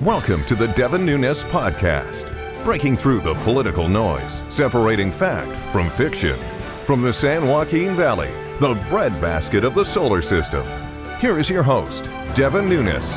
Welcome to the Devin Nunes Podcast, breaking through the political noise, separating fact from fiction. From the San Joaquin Valley, the breadbasket of the solar system, here is your host, Devin Nunes.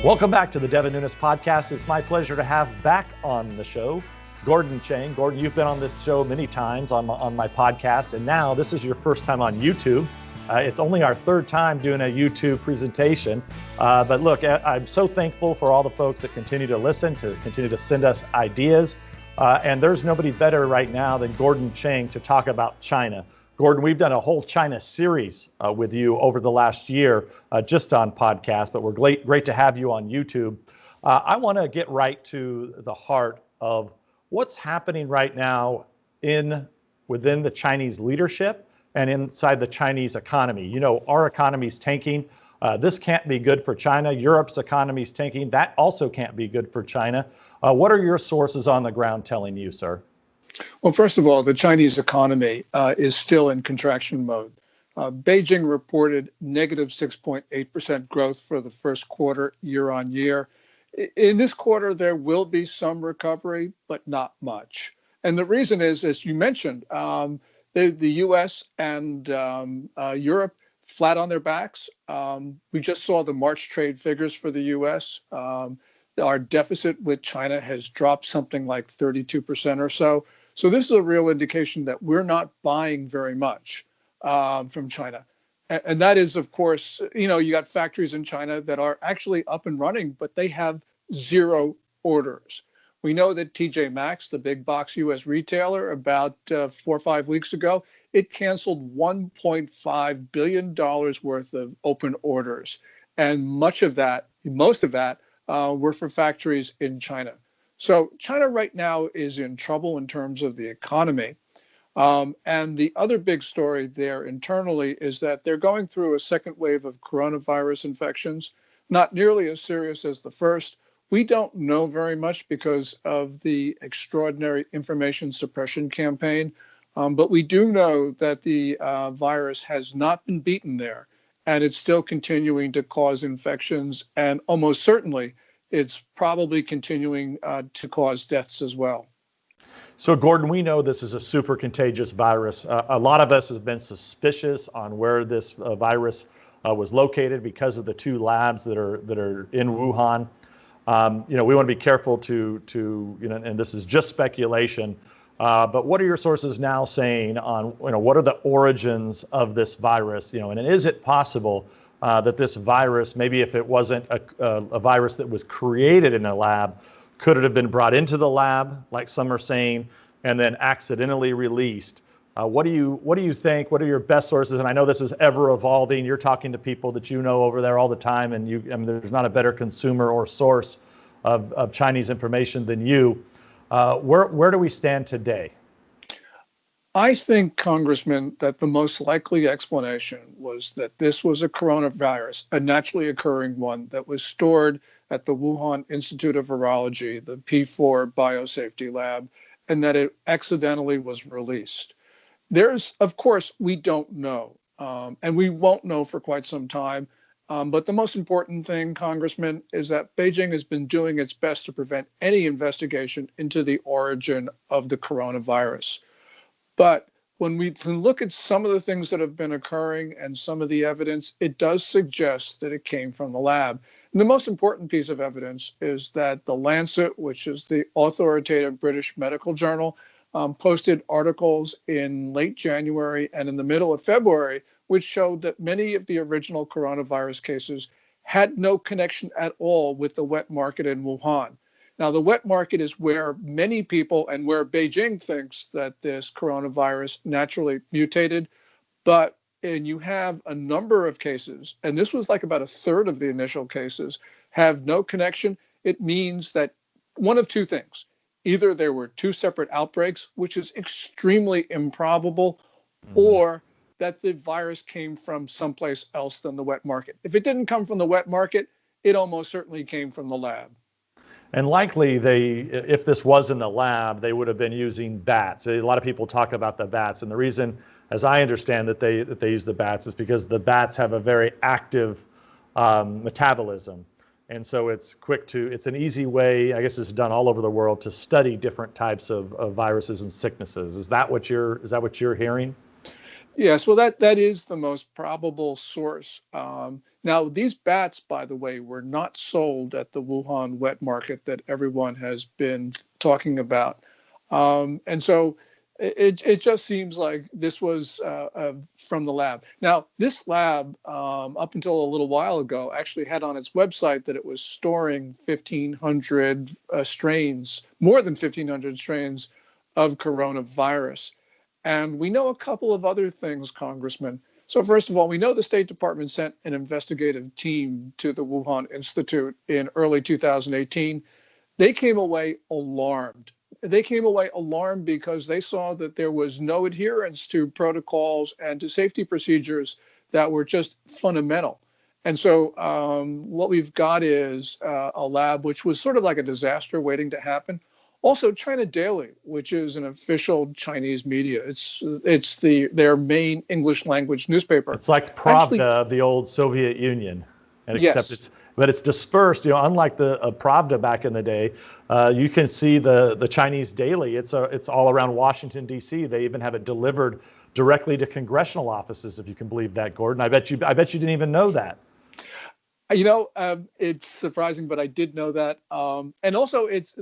Welcome back to the Devin Nunes Podcast. It's my pleasure to have back on the show Gordon Chang. Gordon, you've been on this show many times on my podcast, and now this is your first time on YouTube. It's only our third time doing a YouTube presentation. But look, I'm so thankful for all the folks that continue to listen, to continue to send us ideas. And there's nobody better right now than Gordon Chang to talk about China. Gordon, we've done a whole China series with you over the last year, just on podcast, but we're great to have you on YouTube. I want to get right to the heart of what's happening right now within the Chinese leadership and inside the Chinese economy. You know, our economy's tanking. This can't be good for China. Europe's economy's tanking. That also can't be good for China. What are your sources on the ground telling you, sir? Well, first of all, the Chinese economy is still in contraction mode. Beijing reported negative 6.8% growth for the first quarter year on year. In this quarter, there will be some recovery, but not much. And the reason is, as you mentioned, the U.S. and Europe flat on their backs. We just saw the March trade figures for the U.S. Our deficit with China has dropped something like 32% or so. So this is a real indication that we're not buying very much from China. And that is, of course, you got factories in China that are actually up and running, but they have zero orders. We know that TJ Maxx, the big box U.S. retailer, about 4 or 5 weeks ago, it canceled $1.5 billion worth of open orders. And most of that were for factories in China. So China right now is in trouble in terms of the economy. And the other big story there internally is that they're going through a second wave of coronavirus infections, not nearly as serious as the first. We don't know very much because of the extraordinary information suppression campaign, but we do know that the virus has not been beaten there, and it's still continuing to cause infections, and almost certainly it's probably continuing to cause deaths as well. So, Gordon, we know this is a super contagious virus. A lot of us have been suspicious on where this virus was located because of the 2 labs that are in Wuhan. We want to be careful and this is just speculation, but what are your sources now saying on, what are the origins of this virus, and is it possible that this virus, maybe if it wasn't a virus that was created in a lab, could it have been brought into the lab, like some are saying, and then accidentally released? What do you think? What are your best sources? And I know this is ever evolving. You're talking to people that you know over there all the time, and there's not a better consumer or source of Chinese information than you. Where do we stand today? I think, Congressman, that the most likely explanation was that this was a coronavirus, a naturally occurring one that was stored at the Wuhan Institute of Virology, the P4 Biosafety Lab, and that it accidentally was released. Of course, we don't know, and we won't know for quite some time. But the most important thing, Congressman, is that Beijing has been doing its best to prevent any investigation into the origin of the coronavirus. But when we can look at some of the things that have been occurring and some of the evidence, it does suggest that it came from the lab. And the most important piece of evidence is that The Lancet, which is the authoritative British medical journal, posted articles in late January and in the middle of February, which showed that many of the original coronavirus cases had no connection at all with the wet market in Wuhan. Now, the wet market is where many people and where Beijing thinks that this coronavirus naturally mutated. And you have a number of cases, and this was like about a third of the initial cases, have no connection. It means that one of 2 things. Either there were 2 separate outbreaks, which is extremely improbable, or that the virus came from someplace else than the wet market. If it didn't come from the wet market, it almost certainly came from the lab. And likely if this was in the lab, they would have been using bats. A lot of people talk about the bats, and the reason, as I understand, that they use the bats is because the bats have a very active metabolism. And so it's an easy way, I guess it's done all over the world, to study different types of viruses and sicknesses. Is that what you're hearing? Yes, well, that is the most probable source. Now, these bats, by the way, were not sold at the Wuhan wet market that everyone has been talking about. And so it just seems like this was from the lab. Now, this lab, up until a little while ago, actually had on its website that it was storing 1,500 strains, more than 1,500 strains of coronavirus. And we know a couple of other things, Congressman. So first of all, we know the State Department sent an investigative team to the Wuhan Institute in early 2018. They came away alarmed. They came away alarmed because they saw that there was no adherence to protocols and to safety procedures that were just fundamental. And so what we've got is a lab which was sort of like a disaster waiting to happen. Also, China Daily, which is an official Chinese media. It's their main English language newspaper. It's like Pravda of the old Soviet Union, and yes. But it's dispersed. Unlike the Pravda back in the day, you can see the Chinese Daily. It's all around Washington D.C. They even have it delivered directly to congressional offices, if you can believe that, Gordon. I bet you didn't even know that. It's surprising, but I did know that. And also, it's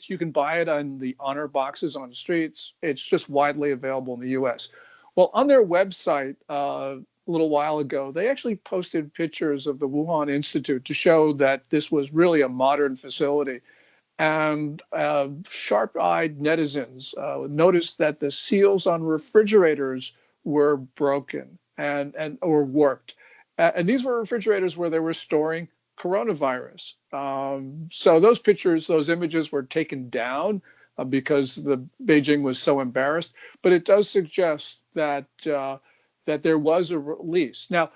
you can buy it on the honor boxes on the streets. It's just widely available in the U.S. Well, on their website a little while ago, they actually posted pictures of the Wuhan Institute to show that this was really a modern facility. And sharp-eyed netizens noticed that the seals on refrigerators were broken or warped. And these were refrigerators where they were storing coronavirus. So those pictures, those images were taken down because Beijing was so embarrassed. But it does suggest that there was a release. Now,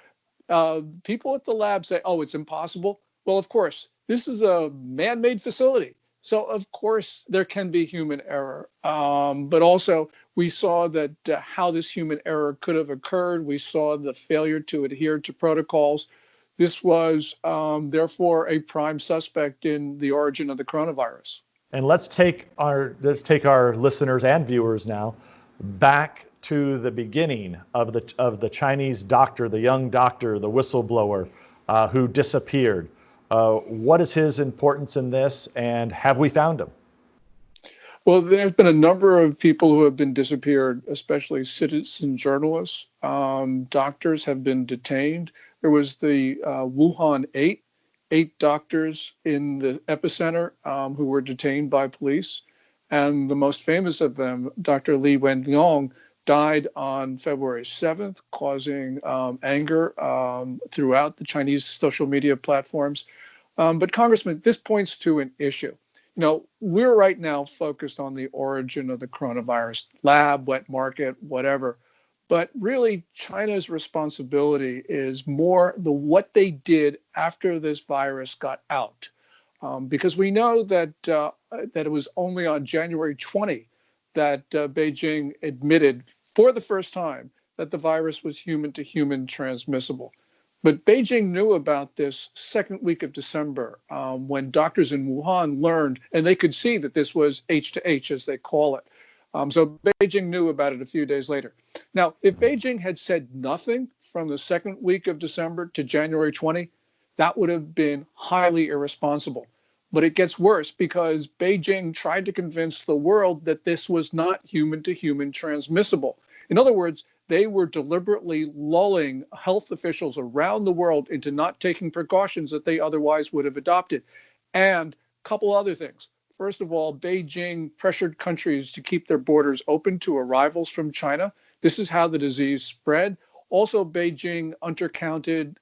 people at the lab say, "Oh, it's impossible." Well, of course, this is a man-made facility. So, of course, there can be human error. But also, we saw that how this human error could have occurred. We saw the failure to adhere to protocols. This was, therefore, a prime suspect in the origin of the coronavirus. And let's take our listeners and viewers now back to the beginning of the Chinese doctor, the young doctor, the whistleblower who disappeared. What is his importance in this, and have we found him? Well, there have been a number of people who have been disappeared, especially citizen journalists. Doctors have been detained. There was the Wuhan 8 doctors in the epicenter who were detained by police. And the most famous of them, Dr. Li Wenliang, died on February 7th, causing anger throughout the Chinese social media platforms. But Congressman, this points to an issue. We're right now focused on the origin of the coronavirus, lab, wet market, whatever. But really, China's responsibility is more what they did after this virus got out. Because we know that it was only on January 20 that Beijing admitted for the first time that the virus was human-to-human transmissible. But Beijing knew about this second week of December when doctors in Wuhan learned, and they could see that this was H to H, as they call it. So Beijing knew about it a few days later. Now, if Beijing had said nothing from the second week of December to January 20, that would have been highly irresponsible. But it gets worse because Beijing tried to convince the world that this was not human-to-human transmissible. In other words, they were deliberately lulling health officials around the world into not taking precautions that they otherwise would have adopted. And a couple other things. First of all, Beijing pressured countries to keep their borders open to arrivals from China. This is how the disease spread. Also, Beijing undercounted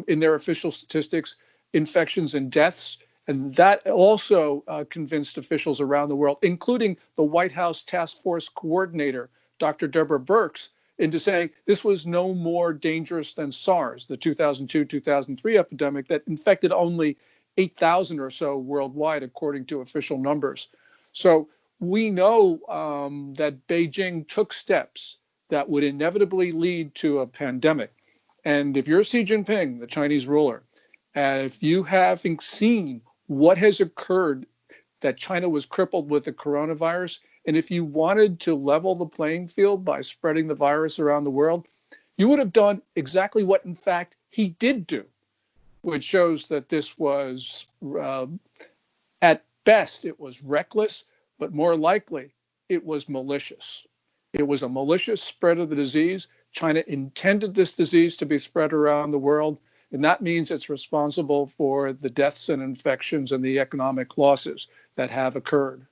in their official statistics infections and deaths. And that also convinced officials around the world, including the White House Task Force Coordinator, Dr. Deborah Birx, into saying this was no more dangerous than SARS, the 2002-2003 epidemic that infected only 8,000 or so worldwide, according to official numbers. So we know that Beijing took steps that would inevitably lead to a pandemic. And if you're Xi Jinping, the Chinese ruler, And if you haven't seen what has occurred, that China was crippled with the coronavirus, and if you wanted to level the playing field by spreading the virus around the world, you would have done exactly what, in fact, he did do, which shows that this was, at best, it was reckless, but more likely, it was malicious. It was a malicious spread of the disease. China intended this disease to be spread around the world, and that means it's responsible for the deaths and infections and the economic losses that have occurred.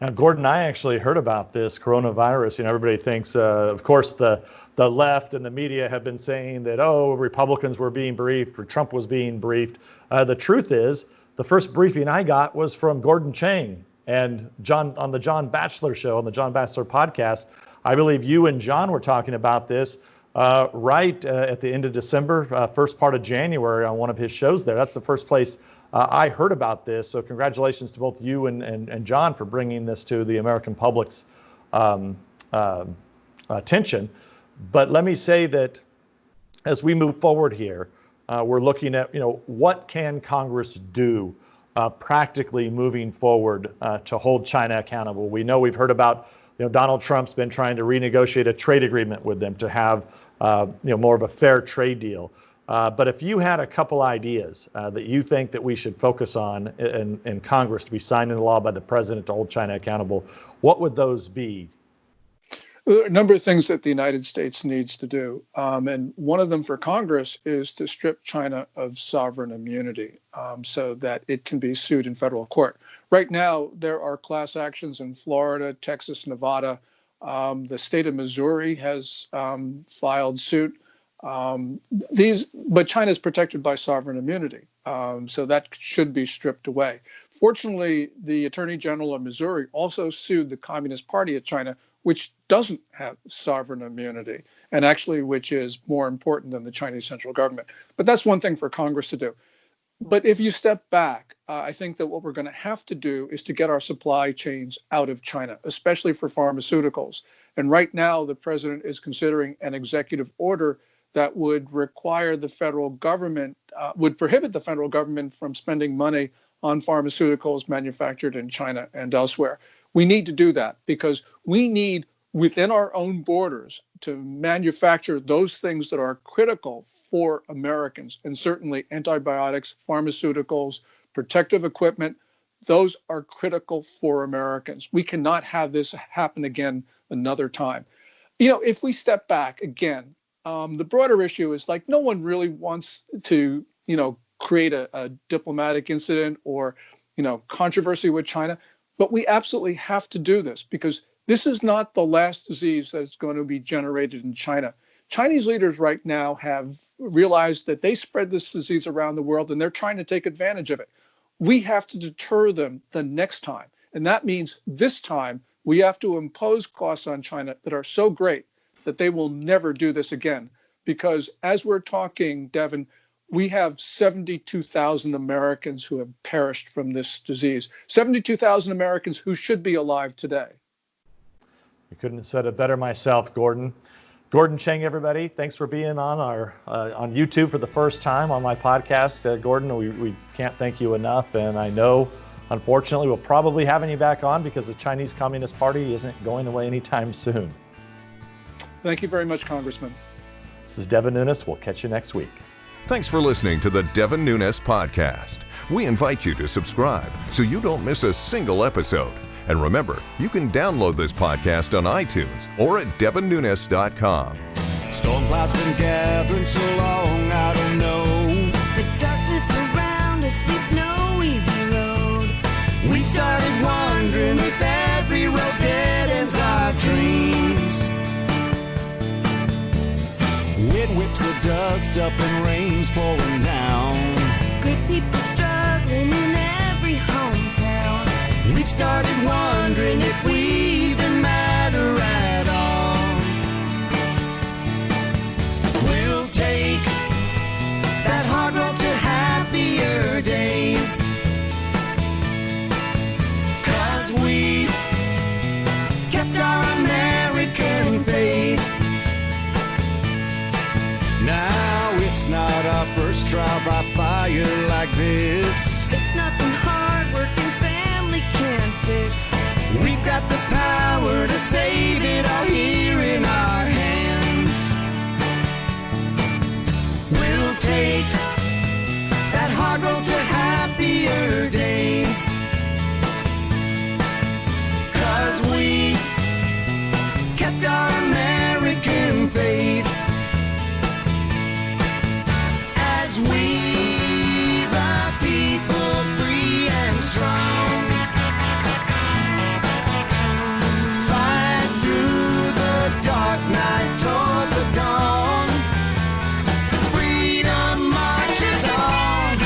Now, Gordon, I actually heard about this coronavirus. Everybody thinks, of course, the left and the media have been saying that, Republicans were being briefed or Trump was being briefed. The truth is, the first briefing I got was from Gordon Chang and John on the John Batchelor show, on the John Batchelor podcast. I believe you and John were talking about this right at the end of December, first part of January on one of his shows there. That's the first place I heard about this. So congratulations to both you and John for bringing this to the American public's attention. But let me say that as we move forward here, we're looking at, what can Congress do practically moving forward to hold China accountable. We know we've heard about, Donald Trump's been trying to renegotiate a trade agreement with them to have, more of a fair trade deal. But if you had a couple ideas that you think that we should focus on in Congress to be signed into law by the president to hold China accountable, what would those be? A number of things that the United States needs to do. And one of them for Congress is to strip China of sovereign immunity so that it can be sued in federal court. Right now, there are class actions in Florida, Texas, Nevada. The state of Missouri has filed suit. But China is protected by sovereign immunity. So that should be stripped away. Fortunately, the Attorney General of Missouri also sued the Communist Party of China, which doesn't have sovereign immunity, and actually which is more important than the Chinese central government. But that's one thing for Congress to do. But if you step back, I think that what we're going to have to do is to get our supply chains out of China, especially for pharmaceuticals. And right now, the president is considering an executive order that would require the federal government, would prohibit the federal government from spending money on pharmaceuticals manufactured in China and elsewhere. We need to do that because we need, within our own borders, to manufacture those things that are critical for Americans, and certainly antibiotics, pharmaceuticals, protective equipment. Those are critical for Americans. We cannot have this happen again another time. If we step back again, the broader issue is no one really wants to, create a diplomatic incident or, controversy with China. But we absolutely have to do this because this is not the last disease that's going to be generated in China. Chinese leaders right now have realized that they spread this disease around the world and they're trying to take advantage of it. We have to deter them the next time. And that means this time we have to impose costs on China that are so great that they will never do this again. Because as we're talking, Devin, we have 72,000 Americans who have perished from this disease. 72,000 Americans who should be alive today. You couldn't have said it better myself, Gordon. Gordon Chang, everybody, thanks for being on our on YouTube for the first time on my podcast. Gordon, we can't thank you enough. And I know, unfortunately, we'll probably having you back on because the Chinese Communist Party isn't going away anytime soon. Thank you very much, Congressman. This is Devin Nunes. We'll catch you next week. Thanks for listening to the Devin Nunes Podcast. We invite you to subscribe so you don't miss a single episode. And remember, you can download this podcast on iTunes or at devinnunes.com. Storm clouds been gathering so long, I don't know. The darkness around us leaves no easy road. We started wondering if every road dead ends our dreams. Wind whips the dust up and rain's pouring down. Good people struggling in every hometown. We've started wondering if we even matter at all. We'll take that hard road to happier days. 'Cause we kept our American faith. Now it's not our first try trial by fire like this. It's nothing hard working family can't fix. We've got the power to save it all here in our hands. We'll take that hard road to happier days. 'Cause we kept our American faith. As we, the people, free and strong, fight through the dark night toward the dawn. Freedom marches on.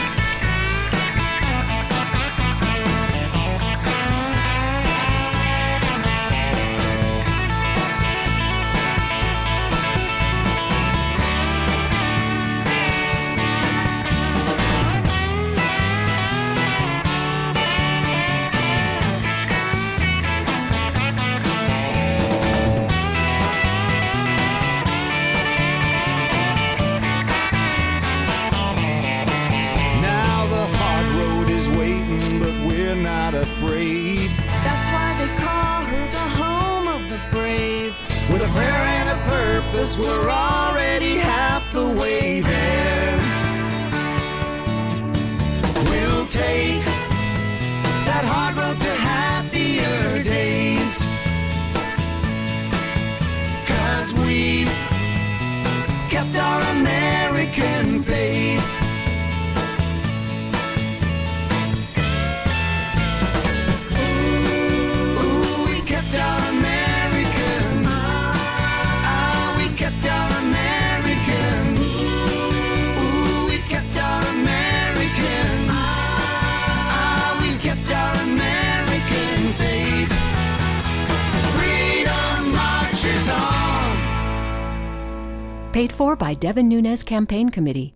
Now the hard road is waiting, but we're not afraid. That's why they call her the home of the brave. With a prayer and a purpose, we're already half the way there. We'll take that hard road to happier days. 'Cause we kept our American faith. Ooh, we kept our American. We kept our American. Ooh, we kept our American. We kept our American faith. Freedom marches on. Paid for by Devin Nunes Campaign Committee.